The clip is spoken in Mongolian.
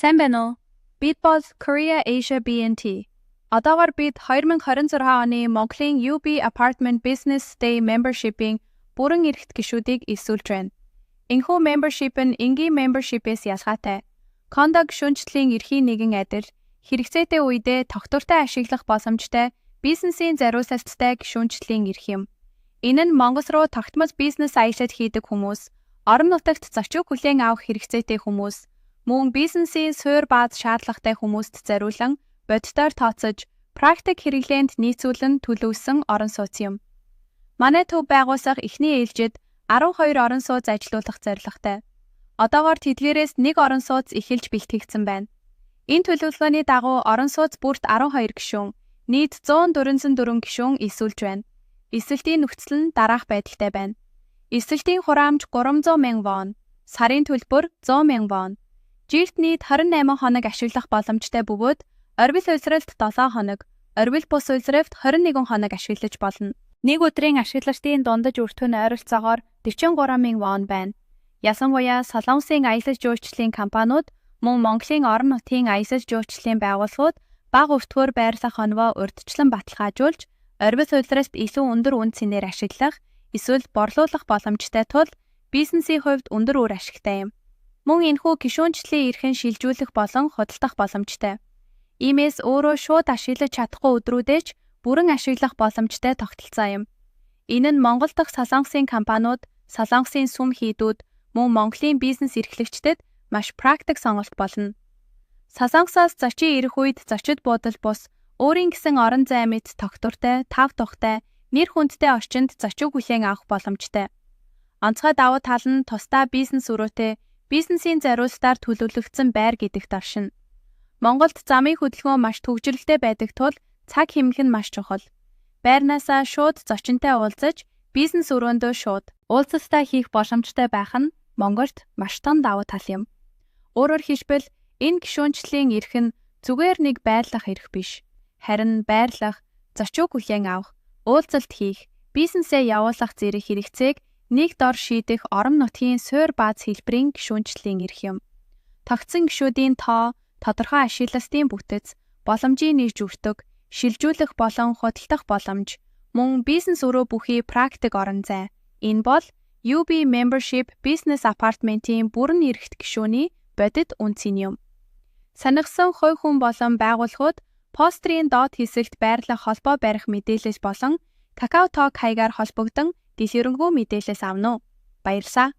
Сайн байна уу? Бид бол Korea Asia BNT. Одоогоор бид 2026 оны Монголын UB Apartment Business Day Membership-ийн бүрэн эрхт гишүүдийг эсүүлж байна. Энэхүү membership нь энгийн membership-ээс ялгаатай. Кондо гишүүнчлэлийн эрхийн нэгэн адил, хэрэгцээтэй үедээ тогтвортой ашиглах боломжтой бизнесийн зариуцалттай гишүүнчлэлийн эрх юм. Энэ нь Монгол руу тогтмол бизнес аялал хийдэг хүмүүс, орон нутагт зочид хүлээн авах хэрэгцээтэй хүмүүс, мөн бизнесийн суурь бааз шаардлагатай хүмүүст зориулан бодитоор тооцож, практик хэрэглээнд нийцүүлэн төлөвлөсөн орон сууц юм. Манай төв байгууллага эхний ээлжид 12 орон сууц ажилуулах зорилготой. Одоогоор тэдгээрээс нэг орон сууц эхэлж бэлтгэгдсэн байна. Энэ төлөвлөгөөний дагуу орон сууц бүрт 12 гишүүн, нийт 144 гишүүн эсүүлж байна. Эсвэлтийн нөхцөл нь дараах байдалтай байна. Эсвэлтийн хураамж 300,000 вон, сарын төлбөр 100,000 вон. Жилд нийт 28 хоног ашиглах боломжтой бөгөөд орбил улиралд 7 хоног, орбил бус улиралд 21 хоног ашиглаж болно. Нэг өдрийн ашиглагчдын дундаж өртөө нь ойролцоогоор 43,000 вон байна. Ялангуяа Солонгосын аялал жуулчлалын компаниуд, мөн Монголын орон нутгийн аялал жуулчлалын байгууллагууд бага өвтгөөр байрлах онвоо урьдчилан баталгаажуулж, орбил улиралд илүү өндөр үн цэнээр ашиглах, эсвэл борлуулах боломжтой тул бизнесийн хувьд өндөр үр ашигтай юм. Мөн энэхүү гишүүнчлэлийн эрхэн шилжүүлэх болон худалдах боломжтой. Иймээс өөрөө шууд ашиглаж чадахгүй өдрүүдээч бүрэн ашиглах боломжтой тогтолцоо юм. Энэ нь Монгол дахь Солонгосын компаниуд, Солонгосын сүм хийдүүд, мөн Монголын бизнес эрхлэгчдэд маш практик сонголт болно. Солонгосоос зочин ирэх үед зочид буудал бус, өөрийн гэсэн орон зай мэт тогтвортой, тав тухтай, нэр хүндтэй орчинд зочин хүлээн авах боломжтой. Онцгой давуу тал нь тусдаа бизнес өрөөтэй, бизнесийн зариуцалтаар төлөвлөгдсөн байр гэдэгт оршино. Монголд замын хөдөлгөөн маш төвжирэлтэй байдаг тул цаг хэмнэх нь маш чухал. Байрнаасаа шууд зочинтой уулзаж, бизнес өрөөндөө шууд уулзалтаа хийх боломжтой байх нь Монголд маш том давуу тал юм. Өөрөөр хэлбэл энэ гишүүнчлэлийн эрх нь зүгээр нэг байрлах эрх биш. Харин байрлах, зочин хүлээн авах, уулзалт хийх, бизнесээ явуулах зэрэг хэрэгцээг нэг дор шийдэх орон нутгийн суурь бааз хэлбэрийн гишүүнчлэлийн эрх юм. Тогтсон гишүүдийн тоо, тодорхой ашиглалтын бүтэц, боломжийн нээж өгдөг, шилжүүлэх болон худалдах боломж, мөн бизнес өрөө бүхий практик орон зай. Энэ бол UB Membership Business Apartment-ийн бүрэн эрхт гишүүний бодит үнцэн юм. Сонирхсон хувь хүн болон байгууллагууд пострийн доод хэсэгт байрлах холбоо барих мэдээлэл болон KakaoTalk хаягаар холбогдсон дэлгэрэнгүй мэдээлэл авна уу? Баярлалаа.